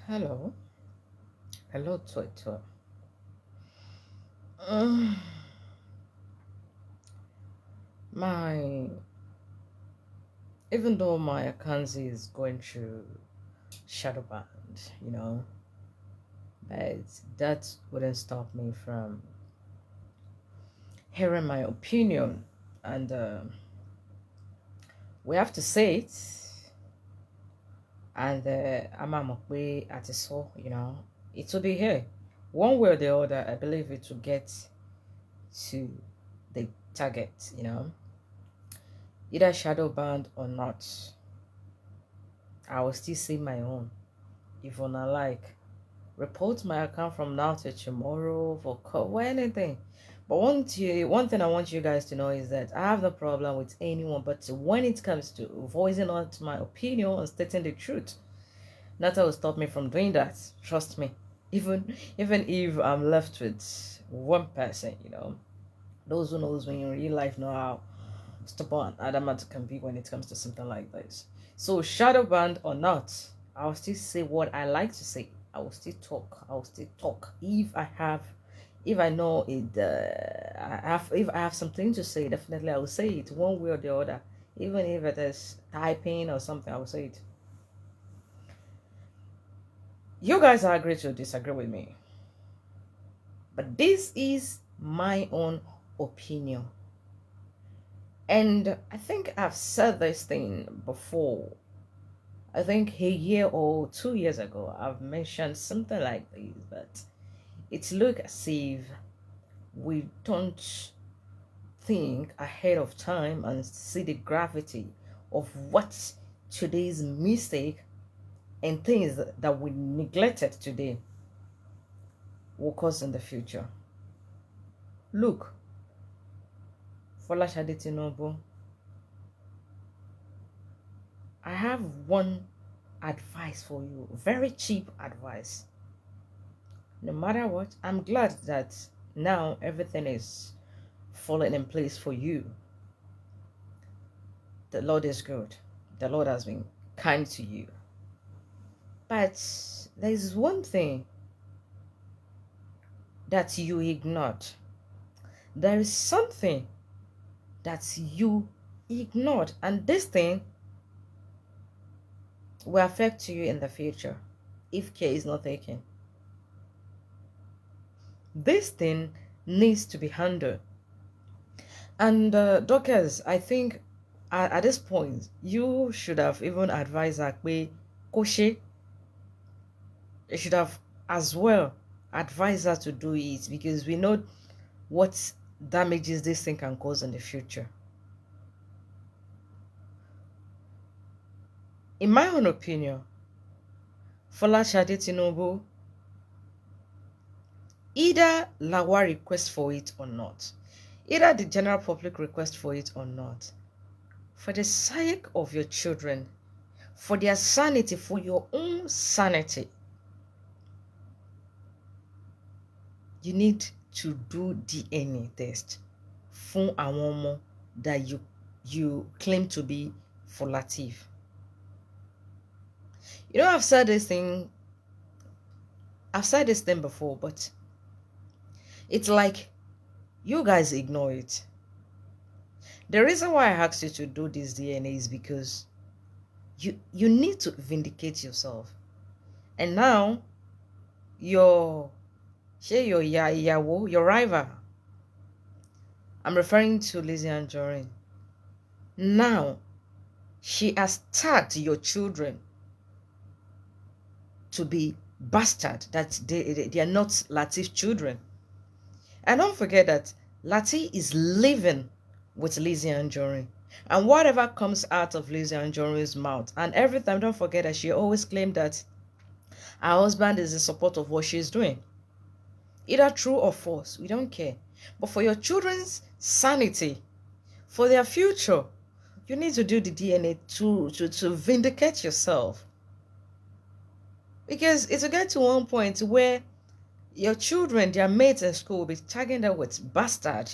Hello. Hello, Twitter. Um, my even though my Akanzi is going through shadow band, but that wouldn't stop me from hearing my opinion, and we have to say it. And Amamokwe at its soul, it will be here, one way or the other. I believe it will get to the target, either shadow band or not. I will still see my own. If you not like, report my account from now to tomorrow for call or anything. But one thing I want you guys to know is that I have no problem with anyone, but when it comes to voicing out my opinion and stating the truth, nothing will stop me from doing that. Trust me. Even if I'm left with one person, those who knows me in real life know how stubborn adamant can be when it comes to something like this. So shadow band or not, I'll still say what I like to say. I will still talk. I will still talk. If I know it, if I have something to say, definitely I will say it one way or the other. Even if it is typing or something, I will say it. You guys are agree to disagree with me, but this is my own opinion. And I think I've said this thing before. I think a year or 2 years ago, I've mentioned something like this, but it looks as if we don't think ahead of time and see the gravity of what today's mistake and things that we neglected today will cause in the future. Look, Fola Tinubu, I have one advice for you, very cheap advice. No matter what, I'm glad that now everything is falling in place for you. The Lord is good. The Lord has been kind to you. But there's one thing that you ignored. There is something that you ignored, and this thing will affect you in the future if care is not taken. This thing needs to be handled. And Dorcas, I think at this point, you should have even advised Akbe Koshe. You should have as well advised her to do it, because we know what damages this thing can cause in the future. In my own opinion, Fola Tinubu, either Lawa request for it or not, either the general public request for it or not, for the sake of your children, for their sanity, for your own sanity, you need to do DNA test fún àwọn ọmọ that you claim to be Folative. I've said this thing before, but it's like you guys ignore it. The reason why I asked you to do this DNA is because you need to vindicate yourself. And now your rival, I'm referring to Lizzy Anjorin. Now she has tagged your children to be bastard, that they are not Latif children. And don't forget that Lati is living with Lizzy Anjorin. And whatever comes out of Lizzy Anjorin's mouth, and every time, don't forget that she always claimed that her husband is in support of what she's doing. Either true or false, we don't care. But for your children's sanity, for their future, you need to do the DNA to vindicate yourself. Because it will get to one point where your children, their mates in school, will be tagging them with bastard,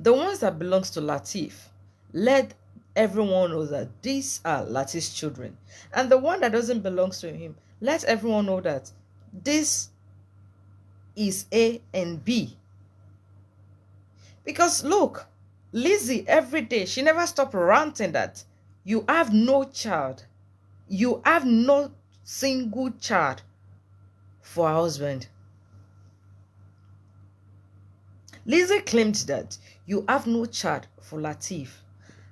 The ones that belongs to Latif, let everyone knows that these are Lati's children. And the one that doesn't belong to him, let everyone know that this is A and B. Because look, Lizzy every day, she never stopped ranting that you have no child. You have no single child for her husband. Lizzy claimed that you have no child for Lateef.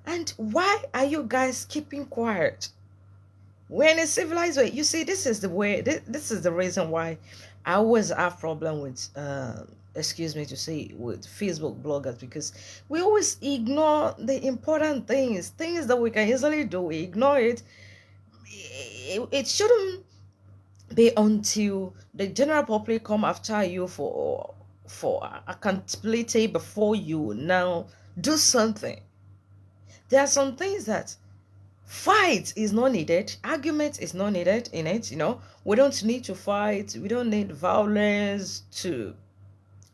And why are you guys keeping quiet? We're in a civilized way. You see, this is the way, this is the reason why I always have problem with, excuse me to say, with Facebook bloggers, because we always ignore the important things that we can easily do. We ignore it. It shouldn't be until the general public come after you for accountability before you now do something. There are some things that fight is not needed, argument is not needed in it. We don't need to fight, we don't need violence to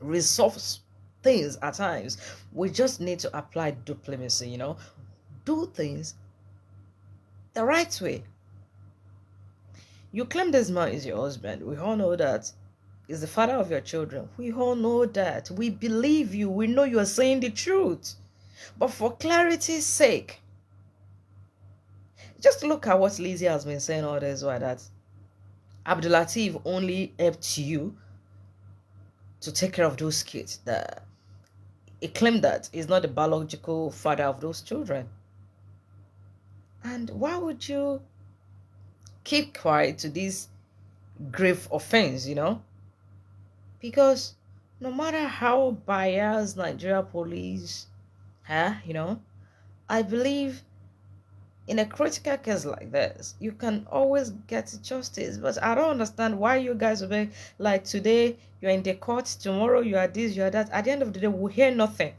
resolve things at times. We just need to apply diplomacy. Do things the right way. You claim this man is your husband. We all know that. Is the father of your children. We all know that. We believe you. We know you are saying the truth. But for clarity's sake, just look at what Lizzy has been saying all this while, that Abdulateef only helped you to take care of those kids. That he claimed that he's not the biological father of those children. And why would you keep quiet to this grave offense, Because no matter how biased Nigeria police I believe in a critical case like this, you can always get justice. But I don't understand why you guys will be like, today you're in the court, tomorrow you are this, you are that. At the end of the day, we'll hear nothing.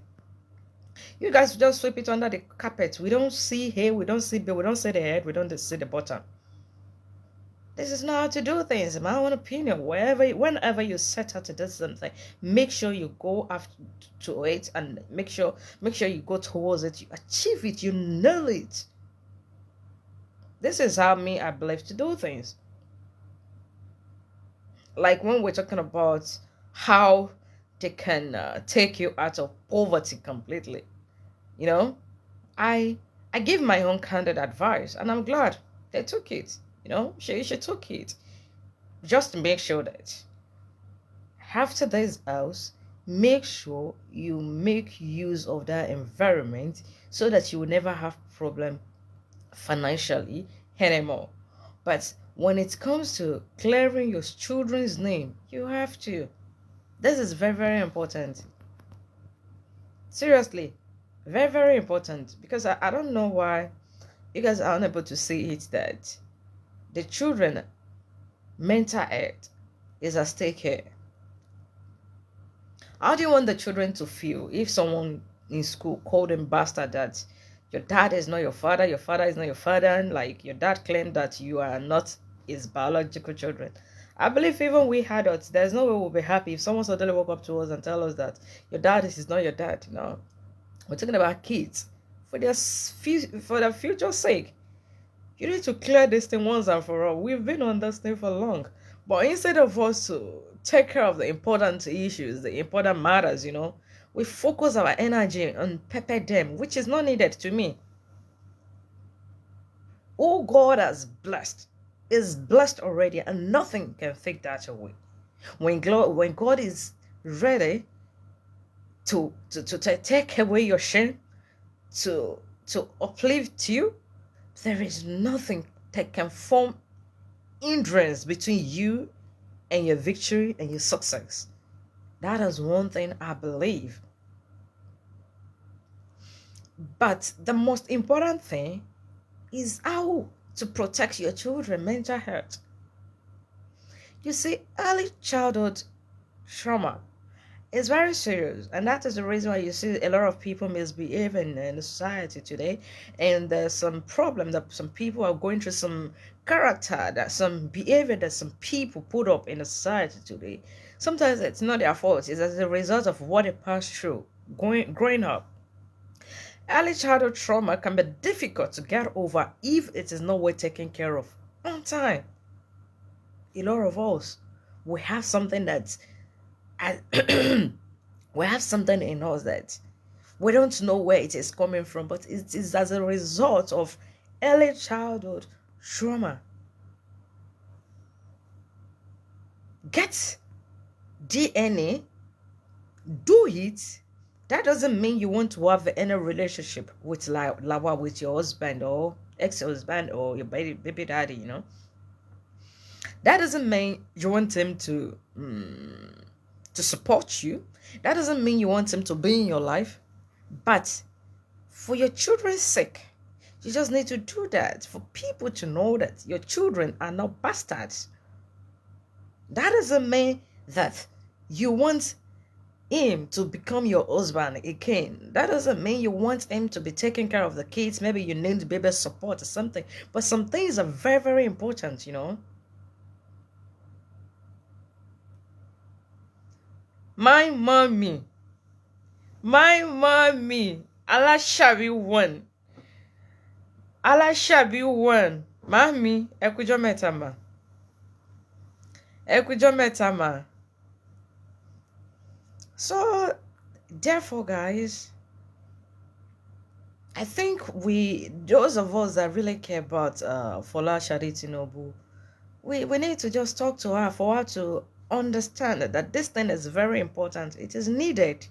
You guys just sweep it under the carpet. We don't see A, we don't see B, we don't see the head, we don't see the bottom. This is not how to do things, in my own opinion. Whenever you set out to do something, make sure you go after to it, and make sure you go towards it, you achieve it, you nail it. This is how I believe to do things. Like when we're talking about how they can take you out of poverty completely, I give my own candid advice, and I'm glad they took it. She took it. Just make sure that after this house, make sure you make use of that environment so that you will never have problem financially anymore. But when it comes to clearing your children's name, you have to. This is very, very important. Seriously, very, very important. Because I don't know why you guys are unable to see it, that the children mental health is at stake here. How do you want the children to feel if someone in school called them bastard, that your dad is not your father is not your father, and like your dad claimed that you are not his biological children? I believe even we adults, there's no way we'll be happy if someone suddenly woke up to us and tell us that your dad is not your dad. We're talking about kids for their future's sake. You need to clear this thing once and for all. We've been on this thing for long. But instead of us to take care of the important issues, the important matters, we focus our energy on pepper them, which is not needed to me. All God has blessed is blessed already, and nothing can take that away. When God is ready to take away your shame, to uplift you, there is nothing that can form hindrance between you and your victory and your success. That is one thing I believe. But the most important thing is how to protect your children's mental health. You see, early childhood trauma is very serious, and that is the reason why you see a lot of people misbehaving in the society today. And there's some problem that some people are going through, some character, that some behavior that some people put up in the society today. Sometimes it's not their fault, it's as a result of what they passed through growing up. Early childhood trauma can be difficult to get over if it is not well taken care of on time. A lot of us, we have something that we have something in us that we don't know where it is coming from, but it is as a result of early childhood trauma. Get DNA, do it. That doesn't mean you want to have any relationship with with your husband or ex-husband or your baby daddy, That doesn't mean you want him to support you. That doesn't mean you want him to be in your life. But for your children's sake, you just need to do that for people to know that your children are not bastards. That doesn't mean that you want him to become your husband again. That doesn't mean you want him to be taking care of the kids. Maybe you need baby support or something. But some things are very, very important, My mommy, Alashabi one. Alashabi one. Mami, ekujo metama. Ekujo metama. So, therefore, guys, I think those of us that really care about Fola Tinubu, we need to just talk to her for her to understand that this thing is very important. It is needed.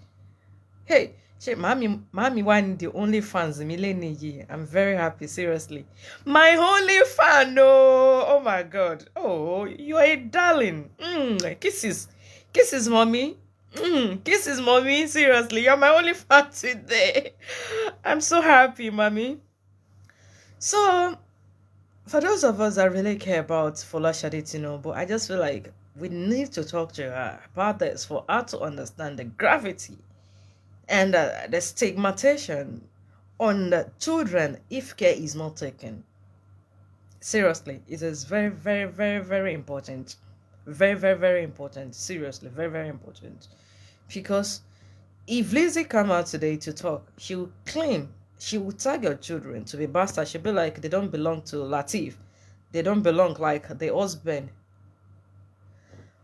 Hey, mommy one the only fans millennium. I'm very happy, seriously. My only fan, no. Oh my god. Oh, you are a darling. Kisses. Kisses, mommy. Kisses, mommy. Seriously, you're my only fan today. I'm so happy, mommy. So, for those of us that really care about Fola Tinubu, I just feel like we need to talk to her about this for her to understand the gravity and the stigmatization on the children if care is not taken. Seriously, it is very, very, very, very important. Very, very, very important. Seriously, very, very important. Because if Lizzie come out today to talk, she will claim, she will tag your children to be bastards. She'll be like, they don't belong to Latif. They don't belong like the husband.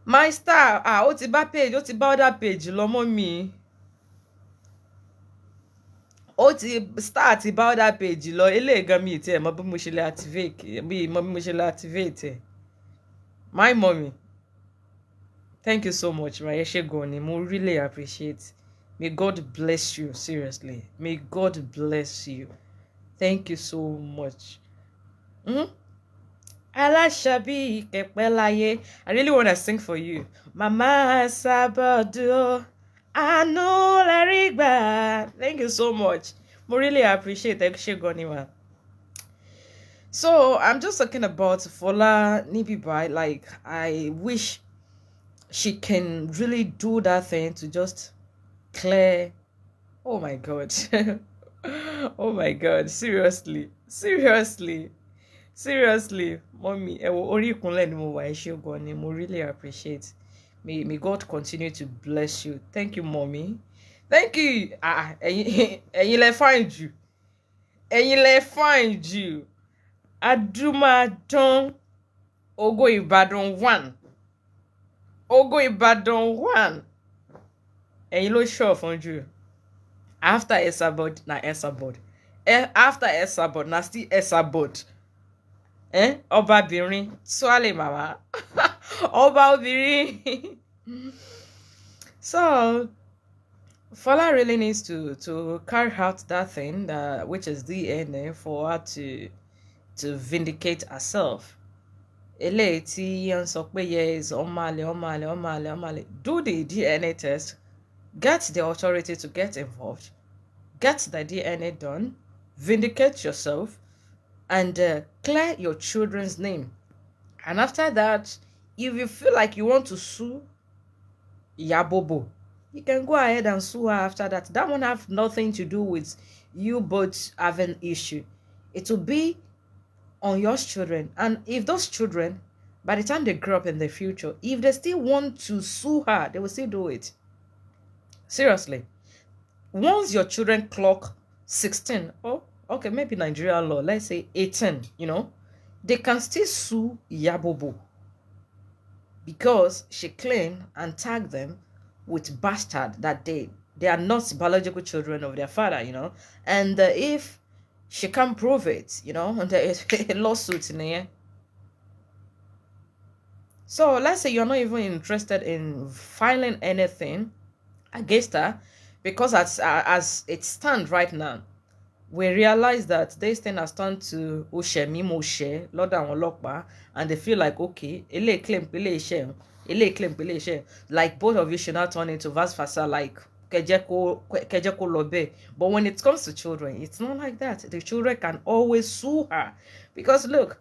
My star, ó ti bá page, ó ti bá other page lọ́mọ mi. Ó ti start bá other page lọ. Eléyìí gan mi tí ẹ mọ̀ bí mo ṣe lè activate. My mommy, thank you so much, my Eshegoni. Mo really appreciate. May God bless you, seriously. May God bless you. Thank you so much. Alashabi Kepelaye. I really want to sing for you. Mama Sabado. I know Larigba. Thank you so much. I really appreciate Eshegoni. So I'm just talking about Fola Nibibai. Like, I wish she can really do that thing to just clear. Oh my god. Oh my god. Seriously, mommy, mo really appreciate. May God continue to bless you. Thank you, mommy. Thank you. Ẹ̀yin lẹ fine jù. Adumadon Ogo Ibadan 1. Ogo Ibadan 1. Ẹ̀yin ló sure fún jù. After Esabod na Esabod. After Esabod na still Esabod. Ọbabìnrin Swale mama. Ọbabìnrin. So Fola really needs to carry out that thing, which is DNA, for her to vindicate herself. Eléyìí tí ń sọ pé yes, ọmọlẹ. Do the DNA test. Get the authority to get involved. Get the DNA done. Vindicate yourself. And clear your children's name. And after that, if you feel like you want to sue Yabobo, you can go ahead and sue her after that. That won't have nothing to do with you both having issue. It will be on your children. And if those children, by the time they grow up in the future, if they still want to sue her, they will still do it. Seriously. Once your children clock 16, oh, okay, maybe Nigeria law, let's say 18, they can still sue Yabobo because she claimed and tagged them with bastard that they are not biological children of their father, and if she can't prove it, and there is a lawsuit in here. So let's say you're not even interested in filing anything against her, because as it stands right now, we realize that this thing has turned to Oshemi Moshe, Lord and Olokpa, and they feel like, okay, ele claim pele share, ele claim pele share. Like both of you should not turn into vice versa, like kejeko lobe. But when it comes to children, it's not like that. The children can always sue her. Because look,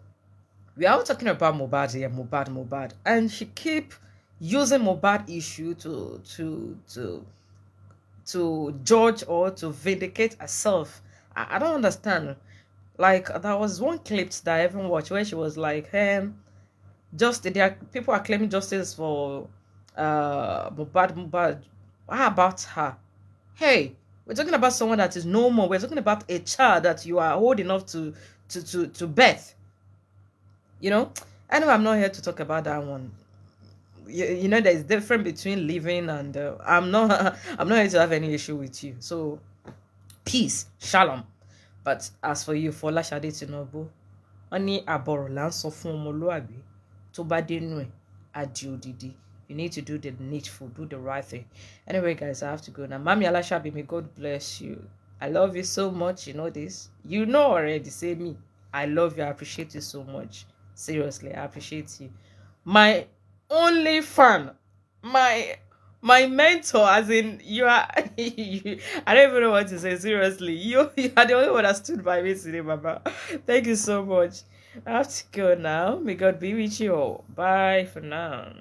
we are all talking about Mohbad here, Mohbad, and she keep using Mohbad issue to judge or to vindicate herself. I don't understand. Like there was one clip that I even watched where she was like, just there people are claiming justice for Mohbad. How about her? Hey, we're talking about someone that is no more. We're talking about a child that you are old enough to birth. Anyway, I'm not here to talk about that one. There's difference between living and I'm not here to have any issue with you. So peace, shalom. But as for you, Fola Tinubu, wọ́n ní àbọ̀rọ̀ là ń sọ fún ọmọlúàbí tó bá dénú ẹ̀ á di odidi. You need to do the needful, do the right thing. Anyway, guys, I have to go now. Mami Alashabi, may God bless you. I love you so much. You know this. You know already. Say me. I love you. I appreciate you so much. Seriously, I appreciate you. My only fan, my mentor, as in you are. I don't even know what to say. Seriously, you are the only one that stood by me today, Baba. Thank you so much. I have to go now. May God be with you all. Bye for now.